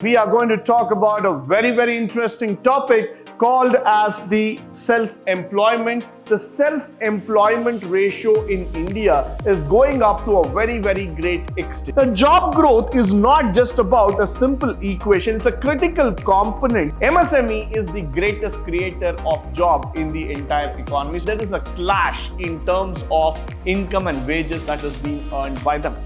We are going to talk about a very interesting topic called as the self-employment. The self-employment ratio in India is going up to a very great extent. The job growth is not just about a simple equation, it's a critical component. MSME is the greatest creator of job in the entire economy. There is a clash in terms of income and wages that is being earned by them.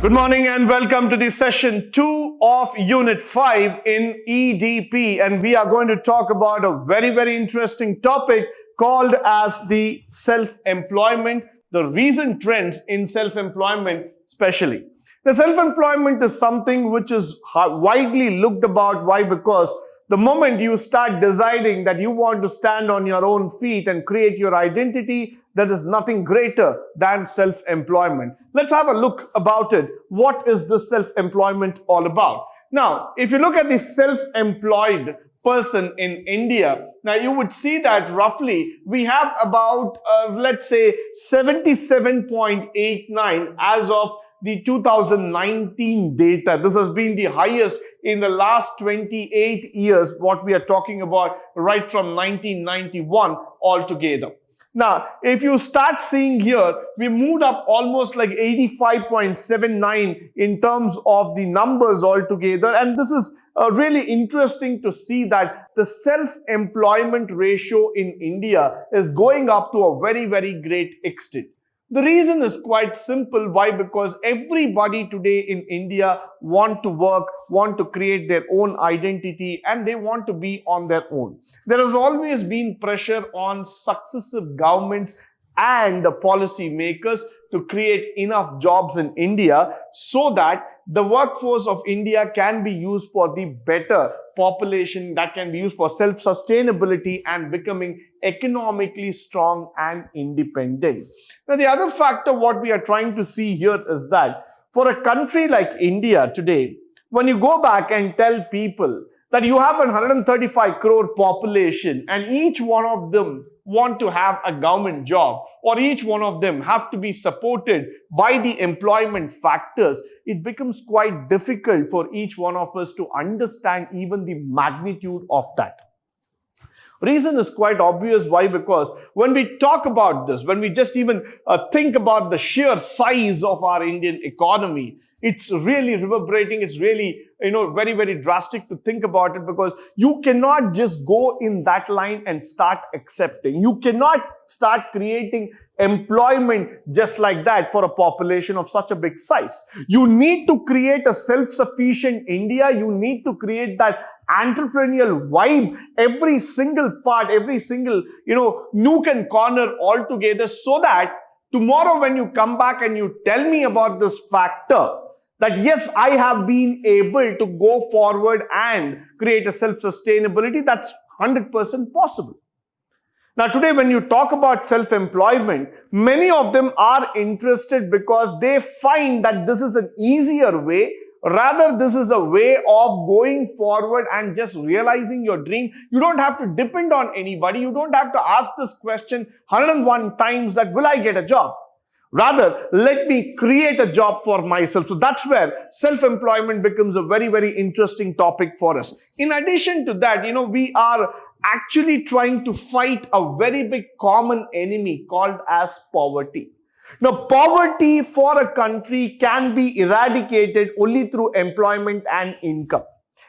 Good morning and welcome to the session 2 of Unit 5 in EDP, and we are going to talk about a very interesting topic called as the self-employment, the recent trends in self-employment especially. The self-employment is something which is widely looked about. Why? Because the moment you start deciding that you want to stand on your own feet and create your identity, there is nothing greater than self-employment. Let's have a look about it. What is this self-employment all about? Now, if you look at the self-employed person in India, now you would see that roughly we have about, let's say, 77.89 as of the 2019 data. This has been the highest in the last 28 years, what we are talking about, right from 1991 altogether. Now, if you start seeing here, we moved up almost like 85.79 in terms of the numbers altogether. And this is really interesting to see that the self-employment ratio in India is going up to a very great extent. The reason is quite simple. Why? Because everybody today in India want to work, want to create their own identity, and they want to be on their own. There has always been pressure on successive governments and the policy makers to create enough jobs in India so that the workforce of India can be used for the better population, that can be used for self-sustainability and becoming economically strong and independent. Now, the other factor what we are trying to see here is that for a country like India today, when you go back and tell people that you have a 135 crore population and each one of them want to have a government job, or each one of them have to be supported by the employment factors, it becomes quite difficult for each one of us to understand even the magnitude of that. Reason is quite obvious. Why? Because when we talk about this, when we just even think about the sheer size of our Indian economy, it's really reverberating. It's really, very drastic to think about it, because you cannot just go in that line and start accepting. You cannot start creating employment just like that for a population of such a big size. You need to create a self-sufficient India. You need to create that entrepreneurial vibe, every single part, every single, nook and corner all together, so that tomorrow when you come back and you tell me about this factor, that yes, I have been able to go forward and create a self-sustainability, that's 100% possible. Now, today when you talk about self-employment, many of them are interested because they find that this is an easier way. Rather, this is a way of going forward and just realizing your dream. You don't have to depend on anybody. You don't have to ask this question 101 times that, will I get a job? Rather, let me create a job for myself. So that's where self-employment becomes a very interesting topic for us. In addition to that, we are actually trying to fight a very big common enemy called as poverty. Now, poverty for a country can be eradicated only through employment and income.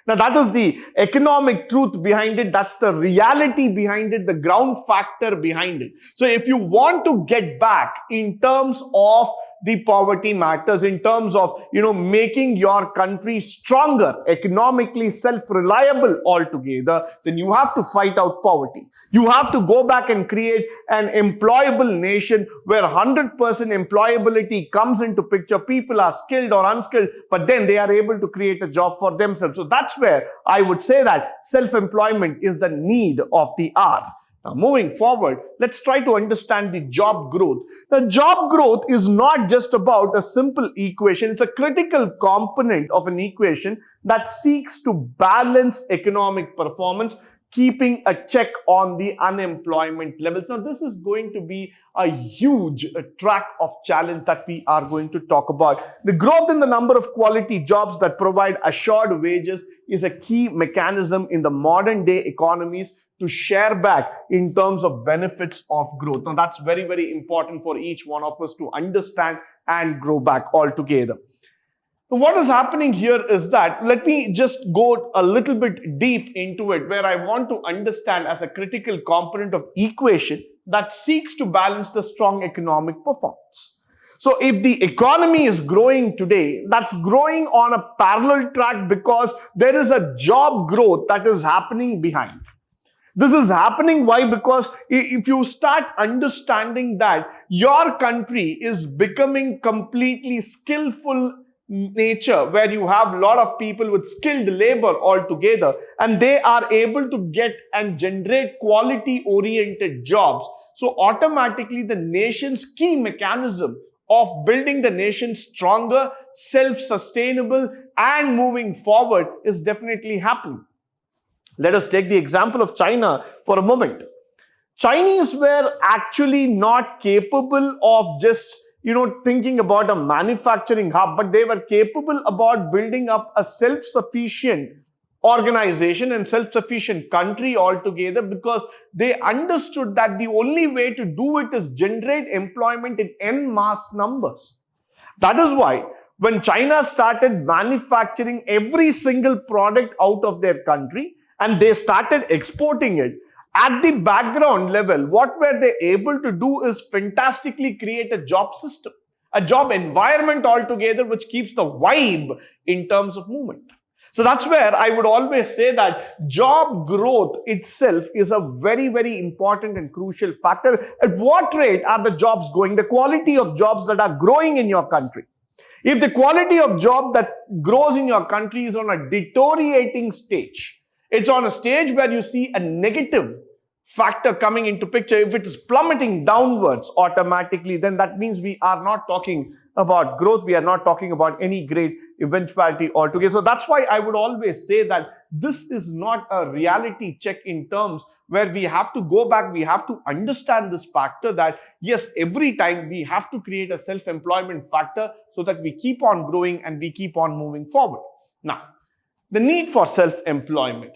Now, that is the economic truth behind it. That's the reality behind it, the ground factor behind it. So if you want to get back in terms of the poverty matters, in terms of, making your country stronger, economically self-reliable altogether, then you have to fight out poverty. You have to go back and create an employable nation where 100% employability comes into picture. People are skilled or unskilled, but then they are able to create a job for themselves. So that's where I would say that self-employment is the need of the hour. Now, moving forward, let's try to understand the job growth. The job growth is not just about a simple equation. It's a critical component of an equation that seeks to balance economic performance, keeping a check on the unemployment levels. Now, this is going to be a huge track of challenge that we are going to talk about. The growth in the number of quality jobs that provide assured wages is a key mechanism in the modern day economies to share back in terms of benefits of growth. Now, that's very, very important for each one of us to understand and grow back altogether. So what is happening here is that, let me just go a little bit deep into it, where I want to understand as a critical component of equation that seeks to balance the strong economic performance. So if the economy is growing today, that's growing on a parallel track because there is a job growth that is happening behind. This is happening why? Because if you start understanding that your country is becoming completely skillful nature, where you have a lot of people with skilled labor altogether, and they are able to get and generate quality oriented jobs, so automatically the nation's key mechanism of building the nation stronger, self-sustainable and moving forward is definitely happening. Let us take the example of China for a moment. Chinese were actually not capable of just thinking about a manufacturing hub, but they were capable about building up a self-sufficient organization and self-sufficient country altogether, because they understood that the only way to do it is generate employment in en masse numbers. That is why when China started manufacturing every single product out of their country and they started exporting it, at the background level, what were they able to do is fantastically create a job system, a job environment altogether, which keeps the vibe in terms of movement. So that's where I would always say that job growth itself is a very, very important and crucial factor. At what rate are the jobs growing? The quality of jobs that are growing in your country. If the quality of job that grows in your country is on a deteriorating stage, it's on a stage where you see a negative factor coming into picture. If it is plummeting downwards automatically, then that means we are not talking about growth. We are not talking about any great eventuality altogether. So that's why I would always say that this is not a reality check in terms where we have to go back. We have to understand this factor that yes, every time we have to create a self-employment factor so that we keep on growing and we keep on moving forward. Now, the need for self-employment.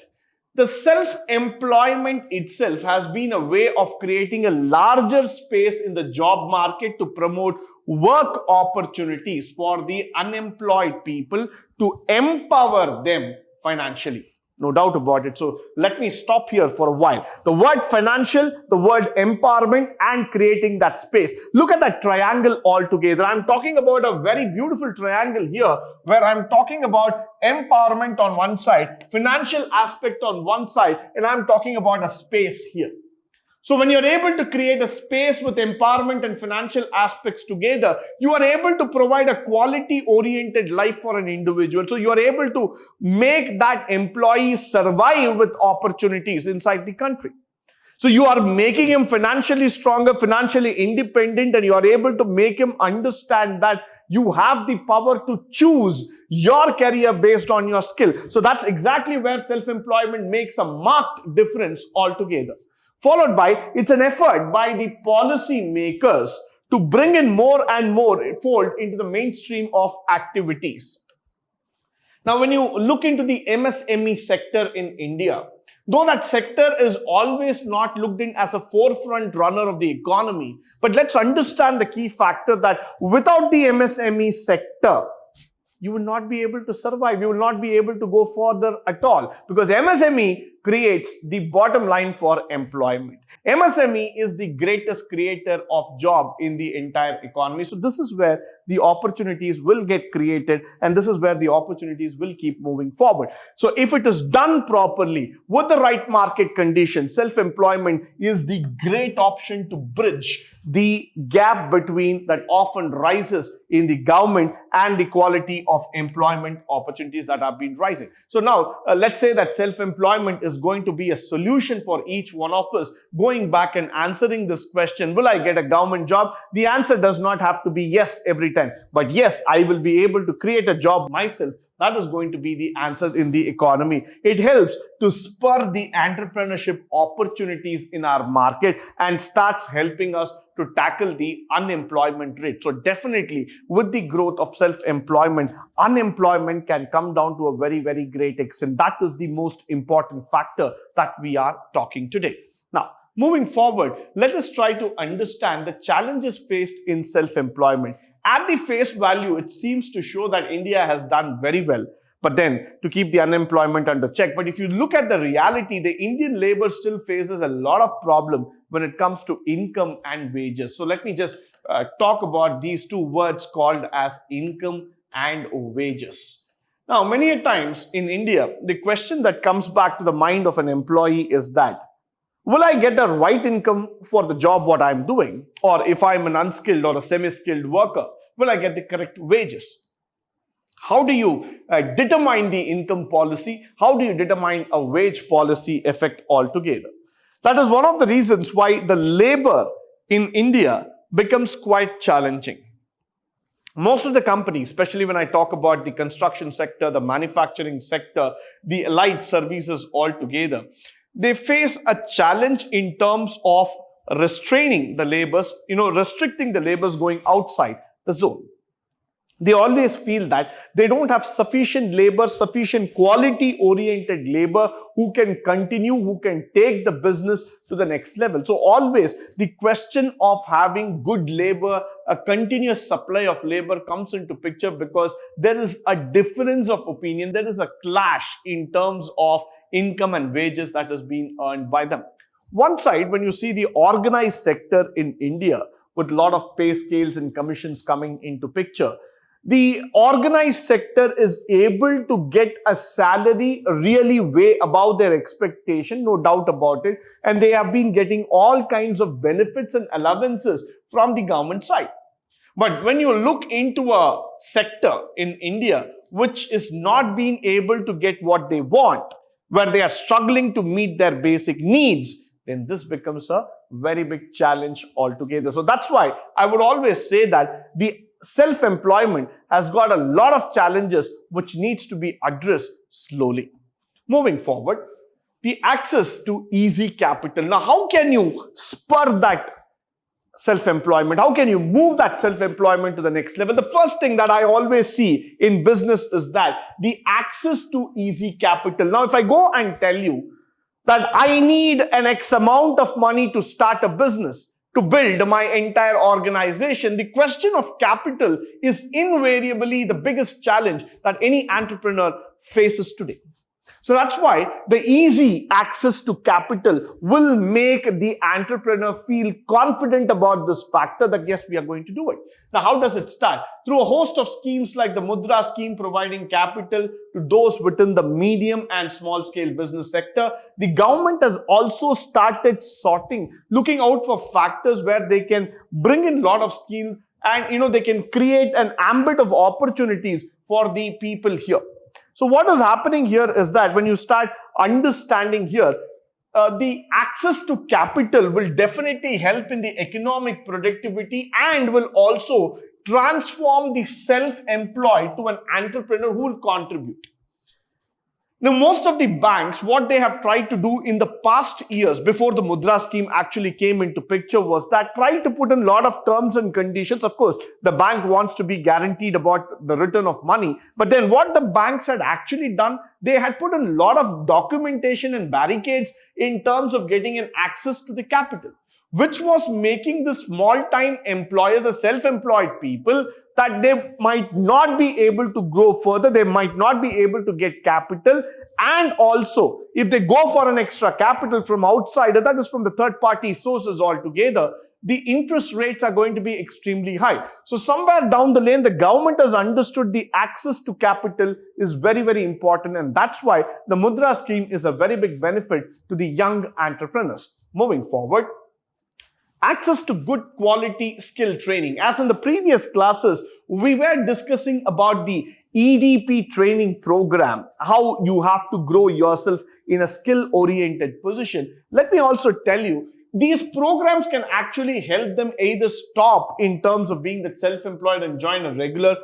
The self-employment itself has been a way of creating a larger space in the job market to promote work opportunities for the unemployed people, to empower them financially. No doubt about it. So let me stop here for a while. The word financial, the word empowerment, and creating that space. Look at that triangle altogether. I'm talking about a very beautiful triangle here, where I'm talking about empowerment on one side, financial aspect on one side, and I'm talking about a space here. So when you're able to create a space with empowerment and financial aspects together, you are able to provide a quality-oriented life for an individual. So you are able to make that employee survive with opportunities inside the country. So you are making him financially stronger, financially independent, and you are able to make him understand that you have the power to choose your career based on your skill. So that's exactly where self-employment makes a marked difference altogether. Followed by, it's an effort by the policy makers to bring in more and more fold into the mainstream of activities. Now, when you look into the MSME sector in India, though that sector is always not looked in as a forefront runner of the economy, but let's understand the key factor that without the MSME sector, you will not be able to survive. You will not be able to go further at all, because MSME creates the bottom line for employment. MSME is the greatest creator of job in the entire economy. So this is where the opportunities will get created, and this is where the opportunities will keep moving forward. So if it is done properly with the right market conditions, self-employment is the great option to bridge the gap between that often rises in the government and the quality of employment opportunities that have been rising. So now let's say that self-employment is going to be a solution for each one of us. Going back and answering this question, will I get a government job? The answer does not have to be yes every time, but yes, I will be able to create a job myself That is going to be the answer in the economy. It helps to spur the entrepreneurship opportunities in our market and starts helping us to tackle the unemployment rate. So definitely with the growth of self-employment, unemployment can come down to a very, very great extent. That is the most important factor that we are talking today. Now, moving forward, let us try to understand the challenges faced in self-employment. At the face value, it seems to show that India has done very well, but then to keep the unemployment under check. But if you look at the reality, the Indian labor still faces a lot of problem when it comes to income and wages. So let me just talk about these two words called as income and wages. Now, many a times in India, the question that comes back to the mind of an employee is that, will I get the right income for the job what I'm doing? Or if I'm an unskilled or a semi-skilled worker, will I get the correct wages? How do you determine the income policy? How do you determine a wage policy effect altogether? That is one of the reasons why the labor in India becomes quite challenging. Most of the companies, especially when I talk about the construction sector, the manufacturing sector, the allied services altogether, they face a challenge in terms of restraining the laborers, restricting the laborers going outside the zone. They always feel that they don't have sufficient labor, sufficient quality-oriented labor who can continue, who can take the business to the next level. So always the question of having good labor, a continuous supply of labor comes into picture because there is a difference of opinion, there is a clash in terms of income and wages that is being earned by them. One side, when you see the organized sector in India with a lot of pay scales and commissions coming into picture, the organized sector is able to get a salary really way above their expectation, no doubt about it, and they have been getting all kinds of benefits and allowances from the government side. But when you look into a sector in India which is not being able to get what they want, where they are struggling to meet their basic needs, then this becomes a very big challenge altogether. So that's why I would always say that the self-employment has got a lot of challenges which needs to be addressed slowly. Moving forward, the access to easy capital. Now, how can you spur that self-employment? How can you move that self-employment to the next level? The first thing that I always see in business is that the access to easy capital. Now, if I go and tell you that I need an X amount of money to start a business, to build my entire organization, the question of capital is invariably the biggest challenge that any entrepreneur faces today. So that's why the easy access to capital will make the entrepreneur feel confident about this factor that yes, we are going to do it. Now, how does it start? Through a host of schemes like the Mudra scheme providing capital to those within the medium and small scale business sector. The government has also started looking out for factors where they can bring in a lot of skill and they can create an ambit of opportunities for the people here. So what is happening here is that when you start understanding here, the access to capital will definitely help in the economic productivity and will also transform the self-employed to an entrepreneur who will contribute. Now, most of the banks, what they have tried to do in the past years before the Mudra scheme actually came into picture was that try to put in a lot of terms and conditions. Of course, the bank wants to be guaranteed about the return of money. But then what the banks had actually done, they had put in a lot of documentation and barricades in terms of getting an access to the capital, which was making the small-time employers, the self-employed people, that they might not be able to grow further, they might not be able to get capital, and also if they go for an extra capital from outside, that is from the third-party sources altogether, the interest rates are going to be extremely high. So somewhere down the lane, the government has understood the access to capital is very, very important, and that's why the Mudra scheme is a very big benefit to the young entrepreneurs. Moving forward, access to good quality skill training. As in the previous classes, we were discussing about the EDP training program, how you have to grow yourself in a skill-oriented position. Let me also tell you, these programs can actually help them either stop in terms of being that self-employed and join a regular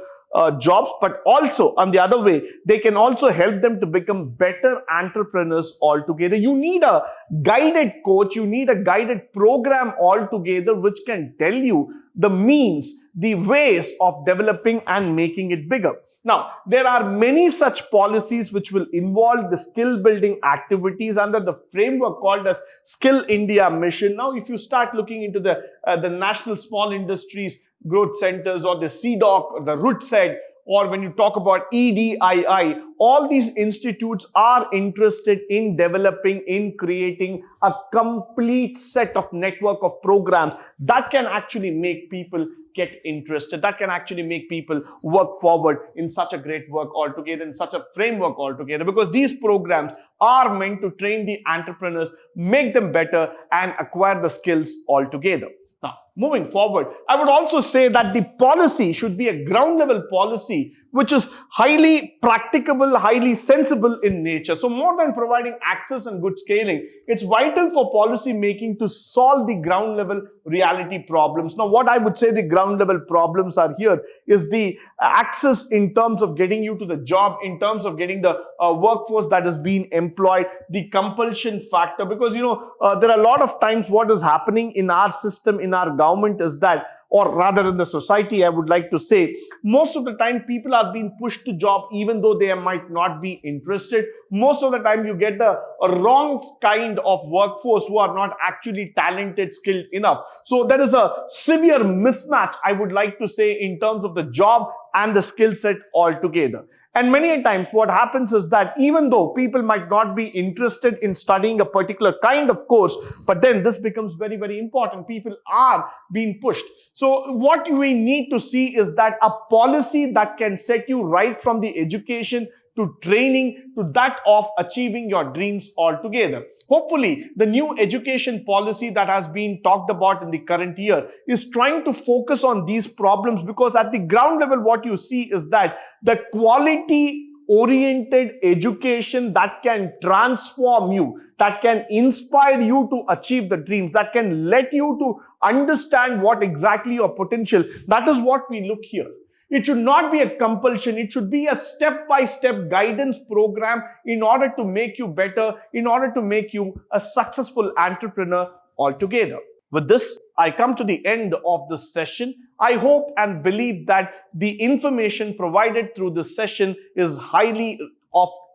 jobs, but also on the other way, they can also help them to become better entrepreneurs altogether. You need a guided coach, you need a guided program altogether, which can tell you the means, the ways of developing and making it bigger. Now, there are many such policies which will involve the skill building activities under the framework called as Skill India Mission. Now, if you start looking into the National Small Industries Growth Centers or the CDOC or the RUTSED, or when you talk about EDII, all these institutes are interested in developing, in creating a complete set of network of programs that can actually make people get interested, that can actually make people work forward in such a great work altogether, in such a framework altogether, because these programs are meant to train the entrepreneurs, make them better, and acquire the skills altogether. Now, moving forward, I would also say that the policy should be a ground level policy which is highly practicable, highly sensible in nature. So more than providing access and good scaling, it's vital for policy making to solve the ground level reality problems. Now, what I would say the ground level problems are here is the access in terms of getting you to the job, in terms of getting the workforce that is being employed, the compulsion factor, because there are a lot of times what is happening in our system, in our government is that, or rather in the society, I would like to say, most of the time people are being pushed to job even though they might not be interested. Most of the time you get a wrong kind of workforce who are not actually talented, skilled enough. So there is a severe mismatch, I would like to say, in terms of the job and the skill set altogether. And many times what happens is that even though people might not be interested in studying a particular kind of course, but then this becomes very, very important. People are being pushed. So what we need to see is that a policy that can set you right from the education to training to that of achieving your dreams altogether. Hopefully, the new education policy that has been talked about in the current year is trying to focus on these problems, because at the ground level, what you see is that the quality oriented education that can transform you, that can inspire you to achieve the dreams, that can let you to understand what exactly your potential, that is what we look here. It should not be a compulsion. It should be a step-by-step guidance program in order to make you better, in order to make you a successful entrepreneur altogether. With this, I come to the end of this session. I hope and believe that the information provided through this session is highly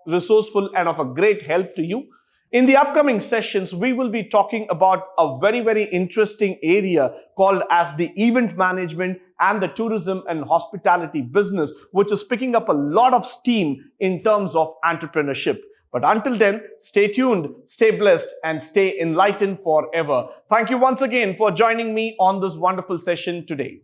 resourceful and of a great help to you. In the upcoming sessions, we will be talking about a very, very interesting area called as the event management and the tourism and hospitality business, which is picking up a lot of steam in terms of entrepreneurship. But until then, stay tuned, stay blessed, and stay enlightened forever. Thank you once again for joining me on this wonderful session today.